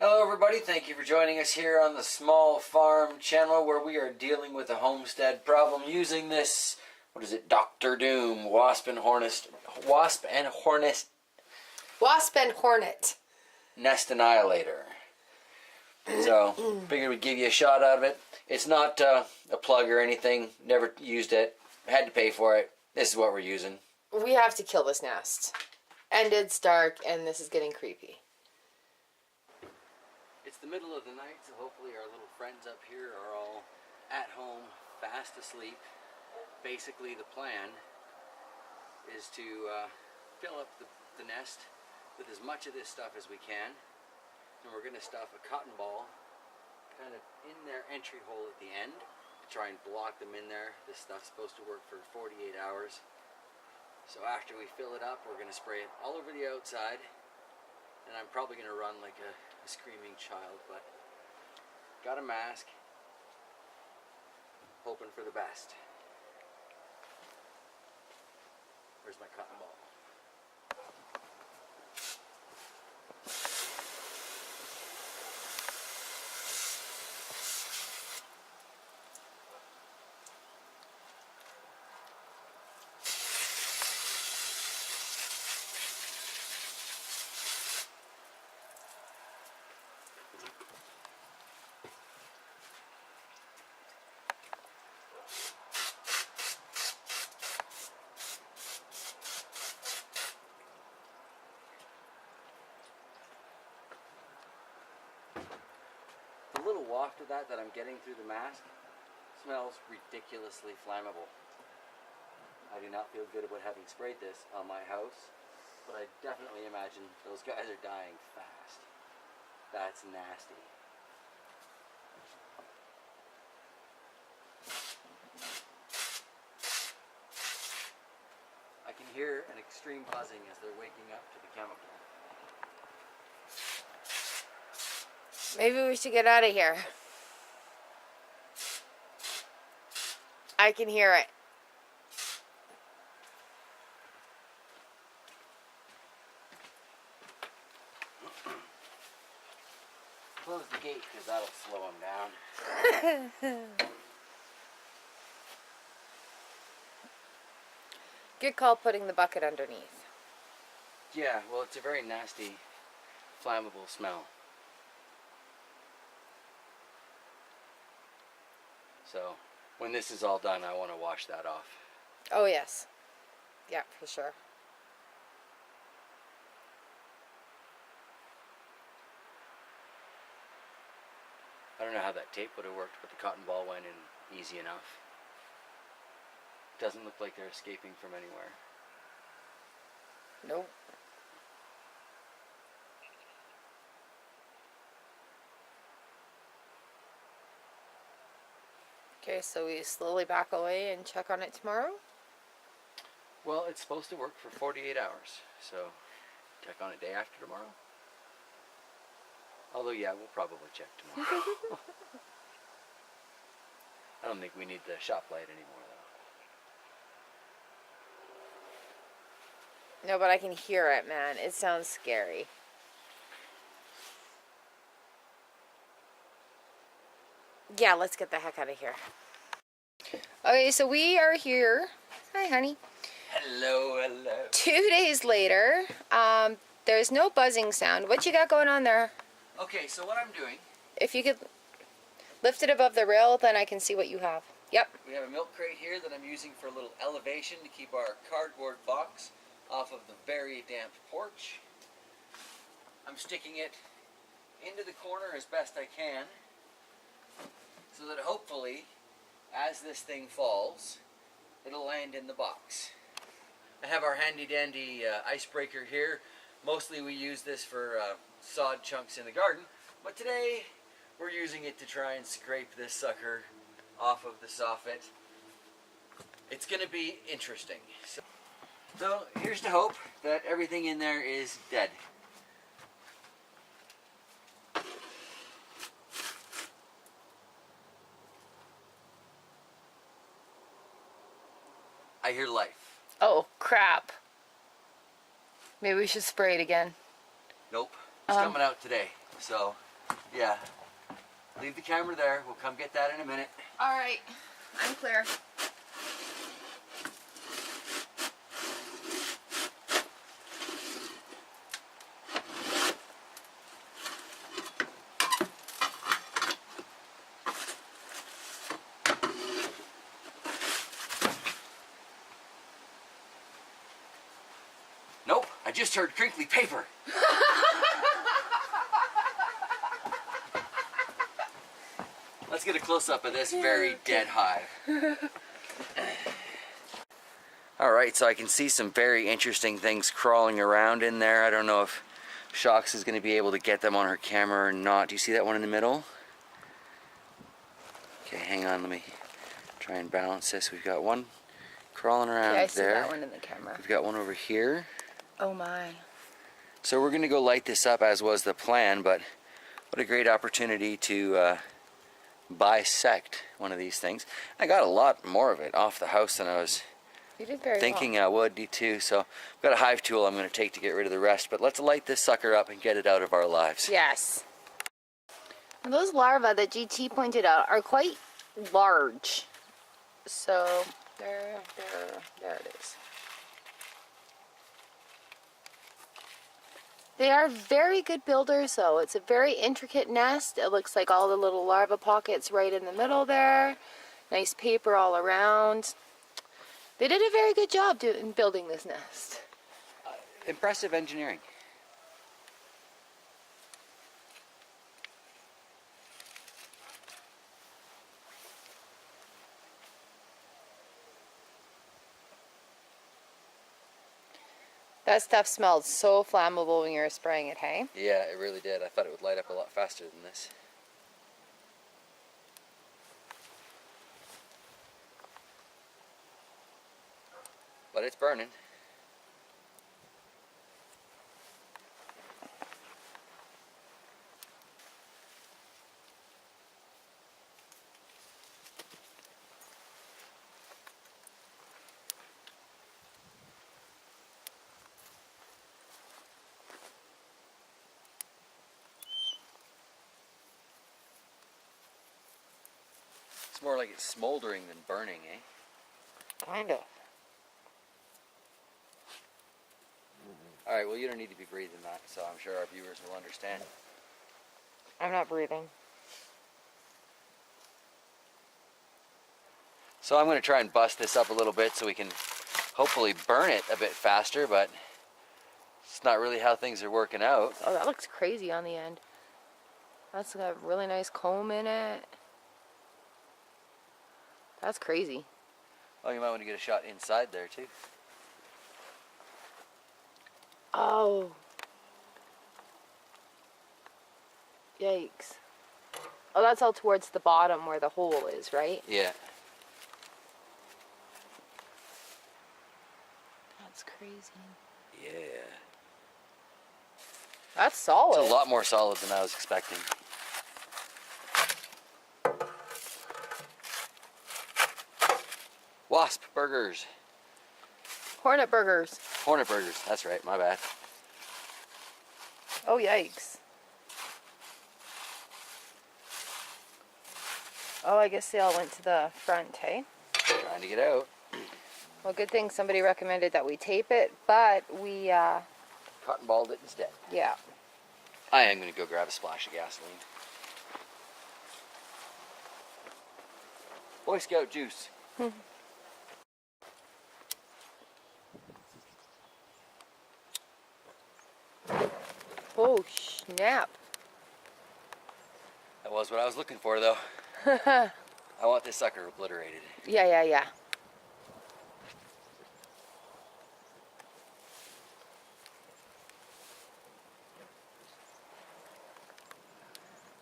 Hello everybody, thank you for joining us here on the Small Farm channel where we are dealing with a homestead problem using this, Dr. Doom, Wasp and Hornet Nest Annihilator. So, figured we'd give you a shot out of it. It's not a plug or anything, never used it, had to pay for it. This is what we're using. We have to kill this nest. And it's dark and this is getting creepy. It's the middle of the night, so hopefully our little friends up here are all at home, fast asleep. Basically the plan is to fill up the nest with as much of this stuff as we can. And we're going to stuff a cotton ball kind of in their entry hole at the end to try and block them in there. This stuff's supposed to work for 48 hours. So after we fill it up, we're going to spray it all over the outside. And I'm probably going to run like a screaming child, but got a mask, hoping for the best. Where's my cotton ball? The little waft of that I'm getting through the mask smells ridiculously flammable. I do not feel good about having sprayed this on my house, but I definitely imagine those guys are dying fast. That's nasty. I can hear an extreme buzzing as they're waking up to the chemical. Maybe we should get out of here. I can hear it. Close the gate because that'll slow them down. Good call putting the bucket underneath. Yeah, well, it's a very nasty, flammable smell. So, when this is all done, I want to wash that off. Oh, yes. Yeah, for sure. I don't know how that tape would have worked, but the cotton ball went in easy enough. Doesn't look like they're escaping from anywhere. Nope. Okay, so we slowly back away and check on it tomorrow? Well, it's supposed to work for 48 hours, so check on it day after tomorrow. Although, yeah, we'll probably check tomorrow. I don't think we need the shop light anymore, though. No, but I can hear it, man. It sounds scary. Yeah, let's get the heck out of here. Okay, so we are here. Hi, honey. Hello, hello. 2 days later. There's no buzzing sound. What you got going on there? Okay, so what I'm doing... If you could lift it above the rail, then I can see what you have. Yep. We have a milk crate here that I'm using for a little elevation to keep our cardboard box off of the very damp porch. I'm sticking it into the corner as best I can, so that hopefully, as this thing falls, it'll land in the box. I have our handy dandy icebreaker here. Mostly we use this for sod chunks in the garden, but today we're using it to try and scrape this sucker off of the soffit. It's going to be interesting. So here's to hope that everything in there is dead. I hear life. Oh, crap. Maybe we should spray it again. Nope. It's coming out today. So Yeah. Leave the camera there. We'll come get that in a minute. All right, I'm clear. Nope, I just heard crinkly paper. Let's get a close-up of this very dead hive. Alright, so I can see some very interesting things crawling around in there. I don't know if Shox is going to be able to get them on her camera or not. Do you see that one in the middle? Okay, hang on, let me try and balance this. We've got one crawling around Yeah, I see there. that one in the camera. We've got one over here. Oh my. So we're going to go light this up as was the plan, but what a great opportunity to bisect one of these things. I got a lot more of it off the house than I was You did very thinking well. I would do too. So I've got a hive tool I'm going to take to get rid of the rest, but let's light this sucker up and get it out of our lives. Yes. And those larvae that GT pointed out are quite large. So there it is. They are very good builders though. It's a very intricate nest. It looks like all the little larva pockets right in the middle there. Nice paper all around. They did a very good job in building this nest. Impressive engineering. That stuff smelled so flammable when you were spraying it, hey? Yeah, it really did. I thought it would light up a lot faster than this. But it's burning. It's more like it's smoldering than burning, eh? Kind of. Alright, well you don't need to be breathing that, so I'm sure our viewers will understand. I'm not breathing. So I'm going to try and bust this up a little bit so we can hopefully burn it a bit faster, but it's not really how things are working out. Oh, that looks crazy on the end. That's got a really nice comb in it. That's crazy. Oh, you might want to get a shot inside there too. Oh. Yikes. Oh, that's all towards the bottom where the hole is, right? Yeah. That's crazy. Yeah. That's solid. It's a lot more solid than I was expecting. Wasp burgers. Hornet burgers. Hornet burgers. That's right. My bad. Oh, yikes. Oh, I guess they all went to the front, hey? Trying to get out. Well, good thing somebody recommended that we tape it, but we, Cotton balled it instead. yeah. I am going to go grab a splash of gasoline. Boy Scout juice. Oh, snap. That was what I was looking for, though. I want this sucker obliterated. Yeah.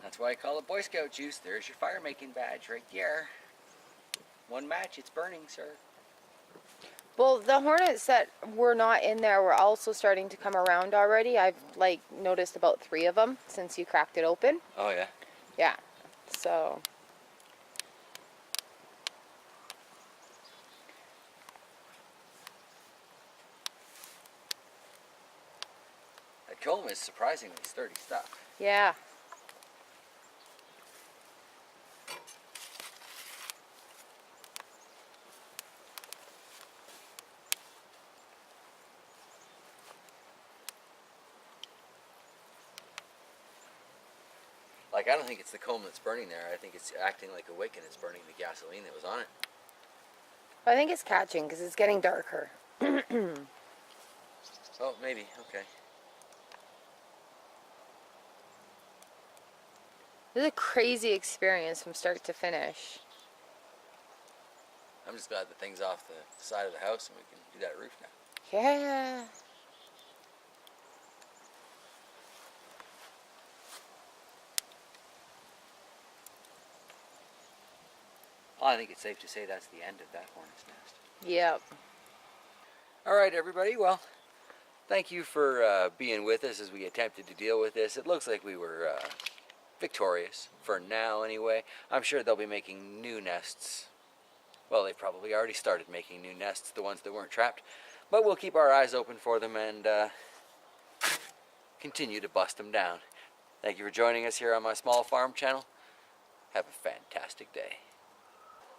That's why I call it Boy Scout juice. There's your fire making badge right there. One match, it's burning, sir. Well, the hornets that were not in there were also starting to come around already. I've, like, noticed about 3 of them since you cracked it open. Oh, yeah? Yeah, so... That comb is surprisingly sturdy stuff. Yeah. Like, I don't think it's the comb that's burning there. I think it's acting like a wick and it's burning the gasoline that was on it. I think it's catching because it's getting darker. Oh, maybe. Okay. This is a crazy experience from start to finish. I'm just glad the thing's off the side of the house and we can do that roof now. Yeah. Well, I think it's safe to say that's the end of that hornet's nest. Yep. All right, everybody. Well, thank you for being with us as we attempted to deal with this. It looks like we were victorious, for now anyway. I'm sure they'll be making new nests. Well, they probably already started making new nests, the ones that weren't trapped. But we'll keep our eyes open for them and continue to bust them down. Thank you for joining us here on my small farm channel. Have a fantastic day.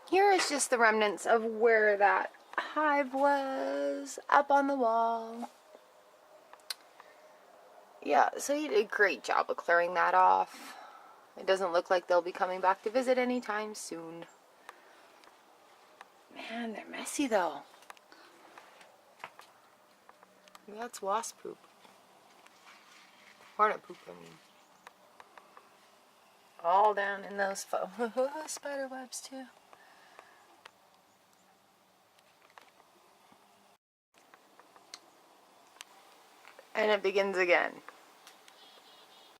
Here is just the remnants of where that hive was, up on the wall. Yeah, so he did a great job of clearing that off. It doesn't look like they'll be coming back to visit anytime soon. Man, they're messy though. That's wasp poop. Hornet poop, I mean. All down in those spider webs too. And it begins again.